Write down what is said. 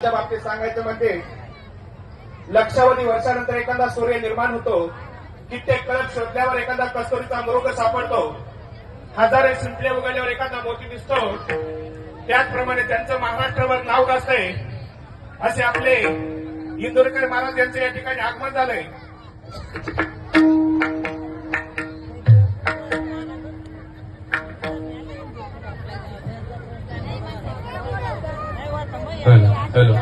यांच्या बाबतीत सांगायचं म्हणजे लक्षावधी वर्षानंतर एखादा सूर्य निर्माण होतो, कित्येक कळप शोधल्यावर एखादा कस्तुरीचा मृग सापडतो, हजारे शिंपले उघडल्यावर एखादा मोती दिसतो, त्याचप्रमाणे त्यांचं महाराष्ट्रावर नाव गाजतंय असे आपले इंदोरकर महाराज यांचं या ठिकाणी आगमन झालंय. Hello hello